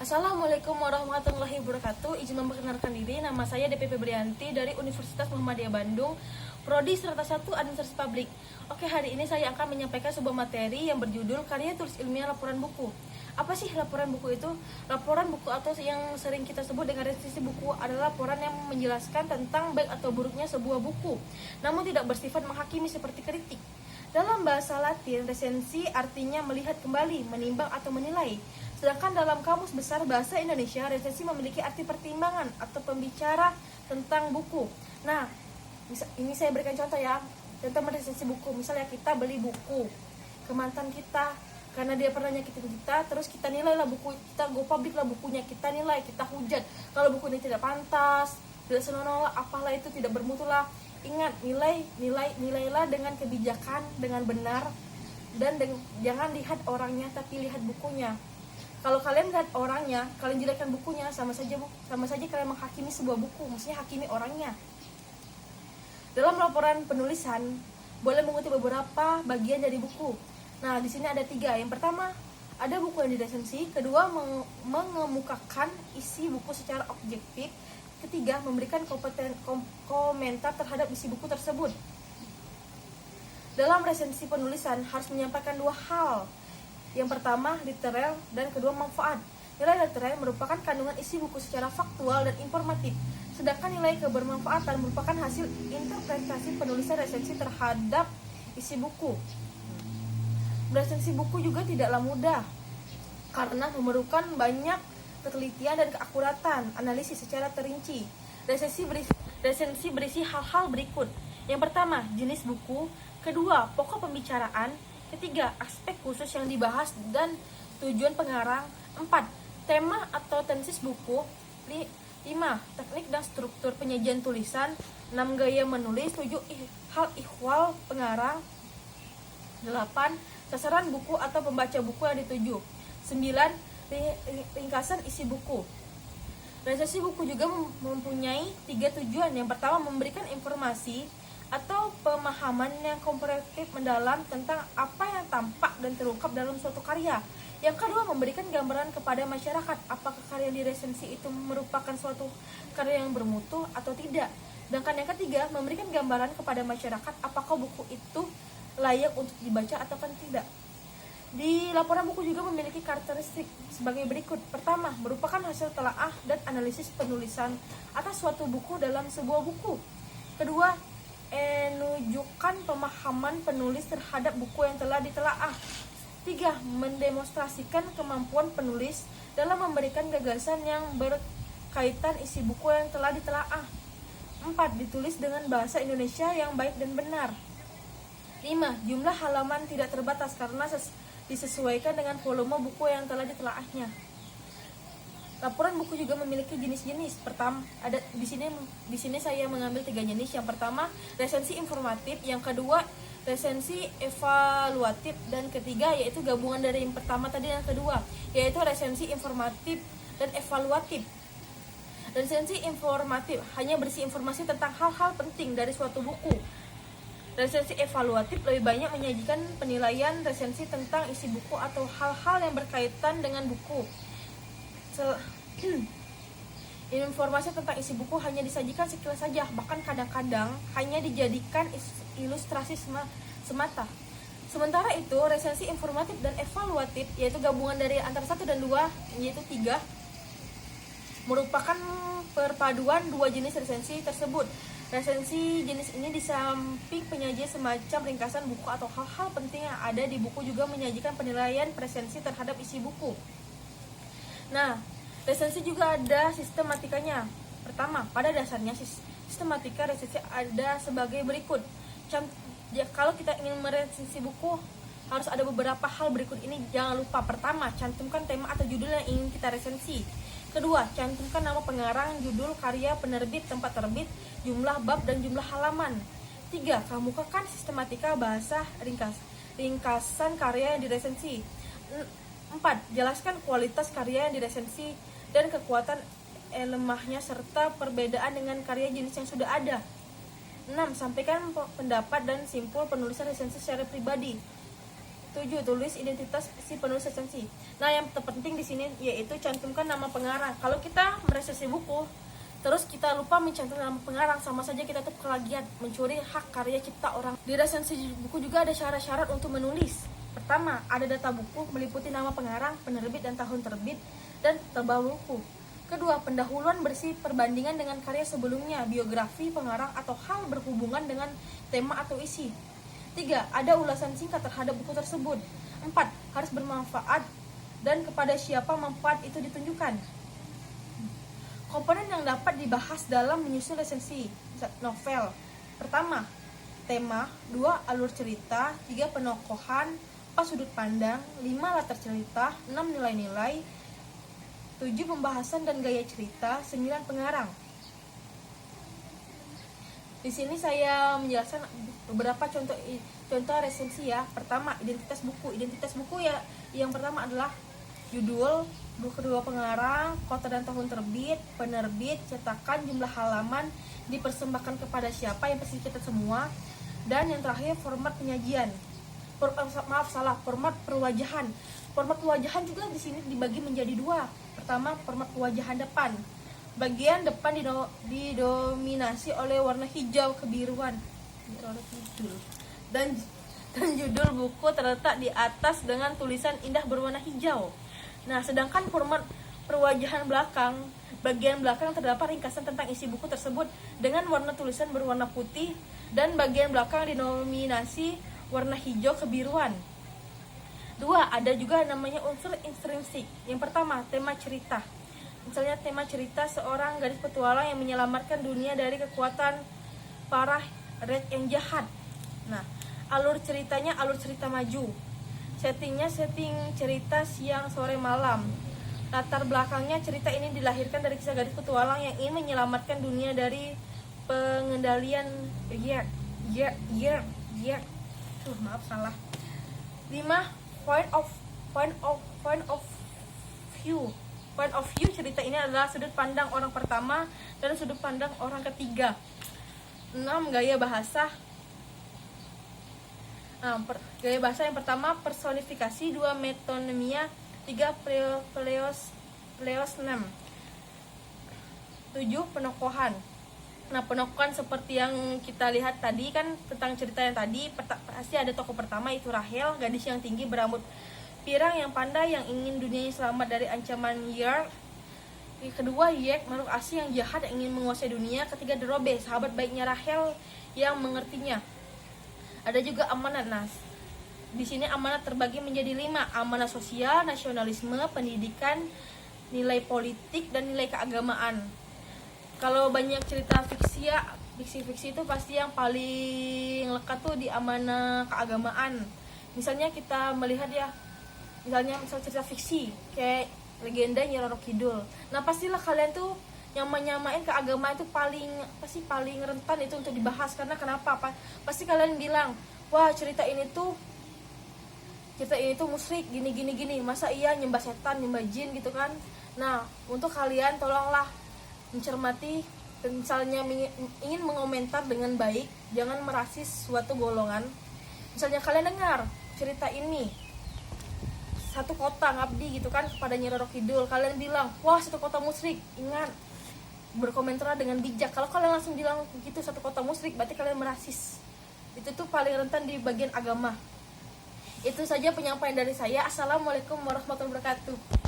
Assalamualaikum warahmatullahi wabarakatuh. Izin memperkenalkan diri, nama saya DP Febrianti dari Universitas Muhammadiyah Bandung, Prodi Serata 1 Administrasi Publik. Oke, hari ini saya akan menyampaikan sebuah materi yang berjudul Karya Tulis Ilmiah Laporan Buku. Apa sih laporan buku itu? Laporan buku atau yang sering kita sebut dengan resensi buku adalah laporan yang menjelaskan tentang baik atau buruknya sebuah buku, namun tidak bersifat menghakimi seperti kritik. Dalam bahasa Latin, resensi artinya melihat kembali, menimbang atau menilai. Sedangkan dalam Kamus Besar Bahasa Indonesia, resensi memiliki arti pertimbangan atau pembicara tentang buku. Nah, ini saya berikan contoh ya, tentang resensi buku. Misalnya kita beli buku ke mantan kita, karena dia pernah nyakitin kita, terus kita nilai lah buku, kita go public lah bukunya, kita nilai, kita hujat. Kalau buku ini tidak pantas, tidak senonoh lah, apalah itu tidak bermutu lah. Ingat, nilailah dengan kebijakan, dengan benar, dan jangan lihat orangnya tapi lihat bukunya. Kalau kalian lihat orangnya, kalian jelekkan bukunya, sama saja kalian menghakimi sebuah buku, maksudnya hakimi orangnya. Dalam laporan penulisan boleh mengutip beberapa bagian dari buku. Nah, di sini ada 3. Yang pertama, ada buku yang diresensi. Kedua, mengemukakan isi buku secara objektif. Ketiga, memberikan komentar terhadap isi buku tersebut. Dalam resensi penulisan harus menyampaikan 2 hal. Yang pertama, literal, dan kedua, manfaat. Nilai literal merupakan kandungan isi buku secara faktual dan informatif. Sedangkan nilai kebermanfaatan merupakan hasil interpretasi penulisan resensi terhadap isi buku. Resensi buku juga tidaklah mudah, karena memerlukan banyak ketelitian dan keakuratan analisis secara terinci. Resensi berisi hal-hal berikut. Yang pertama, jenis buku. Kedua, pokok pembicaraan. Ketiga, aspek khusus yang dibahas dan tujuan pengarang. 4, tema atau tesis buku. 5, teknik dan struktur penyajian tulisan. 6, gaya menulis. 7, hal ihwal pengarang. 8, sasaran buku atau pembaca buku yang dituju. 9, ringkasan isi buku. Resensi buku juga mempunyai 3 tujuan. Yang pertama, memberikan informasi atau pemahaman yang komprehensif mendalam tentang apa yang tampak dan terungkap dalam suatu karya. Yang kedua, memberikan gambaran kepada masyarakat apakah karya di resensi itu merupakan suatu karya yang bermutu atau tidak. Sedangkan yang ketiga, memberikan gambaran kepada masyarakat apakah buku itu layak untuk dibaca atau tidak. Di laporan buku juga memiliki karakteristik sebagai berikut. Pertama, merupakan hasil telaah dan analisis penulisan atas suatu buku dalam sebuah buku. Kedua, menunjukkan pemahaman penulis terhadap buku yang telah ditelaah. 3, mendemonstrasikan kemampuan penulis dalam memberikan gagasan yang berkaitan isi buku yang telah ditelaah. 4, ditulis dengan bahasa Indonesia yang baik dan benar. 5, jumlah halaman tidak terbatas karena disesuaikan dengan volume buku yang telah ditelaahnya. Laporan buku juga memiliki jenis-jenis. Pertama, ada di sini saya mengambil 3 jenis. Yang pertama, resensi informatif, yang kedua, resensi evaluatif, dan ketiga yaitu gabungan dari yang pertama tadi dan kedua, yaitu resensi informatif dan evaluatif. Resensi informatif hanya berisi informasi tentang hal-hal penting dari suatu buku. Resensi evaluatif lebih banyak menyajikan penilaian resensi tentang isi buku atau hal-hal yang berkaitan dengan buku. Informasi tentang isi buku hanya disajikan sekilas saja, bahkan kadang-kadang hanya dijadikan ilustrasi semata. Sementara itu, resensi informatif dan evaluatif, yaitu gabungan dari antara 1 dan 2, yaitu 3, merupakan perpaduan 2 jenis resensi tersebut. Resensi jenis ini di samping penyajian semacam ringkasan buku atau hal-hal penting yang ada di buku juga menyajikan penilaian presensi terhadap isi buku. Nah, resensi juga ada sistematikanya. Pertama, pada dasarnya sistematika resensi ada sebagai berikut. Kalau kita ingin meresensi buku, harus ada beberapa hal berikut ini. Jangan lupa, pertama, cantumkan tema atau judul yang ingin kita resensi. Kedua, cantumkan nama pengarang, judul, karya, penerbit, tempat terbit, jumlah bab, dan jumlah halaman. 3, kemukakan sistematika bahasa ringkasan karya yang diresensi. 4, jelaskan kualitas karya yang diresensi dan kekuatan lemahnya serta perbedaan dengan karya jenis yang sudah ada. 6, sampaikan pendapat dan simpul penulisan resensi secara pribadi. 7. Tulis identitas si penulis resensi. Nah, yang terpenting di sini yaitu cantumkan nama pengarang. Kalau kita meresensi buku, terus kita lupa mencantumkan nama pengarang, sama saja kita tuh plagiat, mencuri hak karya cipta orang. Di resensi buku juga ada syarat-syarat untuk menulis. Pertama, ada data buku meliputi nama pengarang, penerbit dan tahun terbit dan tebal buku. Kedua, pendahuluan bersih perbandingan dengan karya sebelumnya, biografi pengarang atau hal berhubungan dengan tema atau isi. 3. Ada ulasan singkat terhadap buku tersebut. 4. Harus bermanfaat dan kepada siapa manfaat itu ditunjukkan. Komponen yang dapat dibahas dalam menyusun resensi novel. Pertama, tema. 2. Alur cerita. 3. Penokohan. 4. Sudut pandang. 5. Latar cerita. 6. Nilai-nilai. 7. Pembahasan dan gaya cerita. 9. Pengarang. Di sini saya menjelaskan beberapa contoh resensi ya. Pertama, identitas buku. Identitas buku ya yang pertama adalah judul, kedua pengarang, kota dan tahun terbit, penerbit, cetakan, jumlah halaman, dipersembahkan kepada siapa, yang pasti kita semua. Dan yang terakhir format penyajian. Format perwajahan. Format perwajahan juga di sini dibagi menjadi 2. Pertama, format pewajahan depan. Bagian depan didominasi oleh warna hijau kebiruan. Dan judul buku terletak di atas dengan tulisan indah berwarna hijau. Nah, sedangkan format perwajahan belakang, bagian belakang terdapat ringkasan tentang isi buku tersebut dengan warna tulisan berwarna putih dan bagian belakang didominasi warna hijau kebiruan. 2. Ada juga namanya unsur intrinsik. Yang pertama, tema cerita. Misalnya tema cerita seorang gadis petualang yang menyelamatkan dunia dari kekuatan para red yang jahat. Nah, alur ceritanya alur cerita maju. Settingnya setting cerita siang sore malam. Latar belakangnya cerita ini dilahirkan dari kisah gadis petualang yang ingin menyelamatkan dunia dari pengendalian maaf salah. 5. Point of view cerita ini adalah sudut pandang orang pertama dan sudut pandang orang ketiga. 6. Gaya bahasa. Gaya bahasa yang pertama personifikasi, 2. Metonemia, 3. Pleosnem, 7. Penokohan. Nah, penokohan seperti yang kita lihat tadi kan tentang cerita yang tadi, pasti ada tokoh pertama itu Rahel, gadis yang tinggi berambut pirang yang pandai yang ingin dunianya selamat dari ancaman Yerk. Kedua, Yek, makhluk asing yang jahat yang ingin menguasai dunia. Ketiga, Derobe, sahabat baiknya Rahel yang mengertinya. Ada juga amanat. Nah, di sini amanat terbagi menjadi 5. Amanat sosial, nasionalisme, pendidikan, nilai politik, dan nilai keagamaan. Kalau banyak cerita fiksi ya, fiksi itu pasti yang paling lekat tuh di amanah keagamaan. Misalnya kita melihat ya, misal cerita fiksi kayak legenda Nyi Roro Kidul. Nah, pastilah kalian tuh yang menyamain keagamaan itu paling rentan itu untuk dibahas. Karena kenapa? Pasti kalian bilang, wah cerita ini tuh musyrik gini. Masa iya nyembah setan, nyembah jin gitu kan. Nah, untuk kalian tolonglah mencermati, misalnya ingin mengomentar dengan baik, jangan merasis suatu golongan. Misalnya kalian dengar cerita ini satu kota ngabdi gitu kan kepada Nyi Roro Kidul, kalian bilang wah satu kota musyrik, ingat berkomentar dengan bijak. Kalau kalian langsung bilang gitu satu kota musyrik, berarti kalian merasis. Itu tuh paling rentan di bagian agama. Itu saja penyampaian dari saya. Assalamualaikum warahmatullahi wabarakatuh.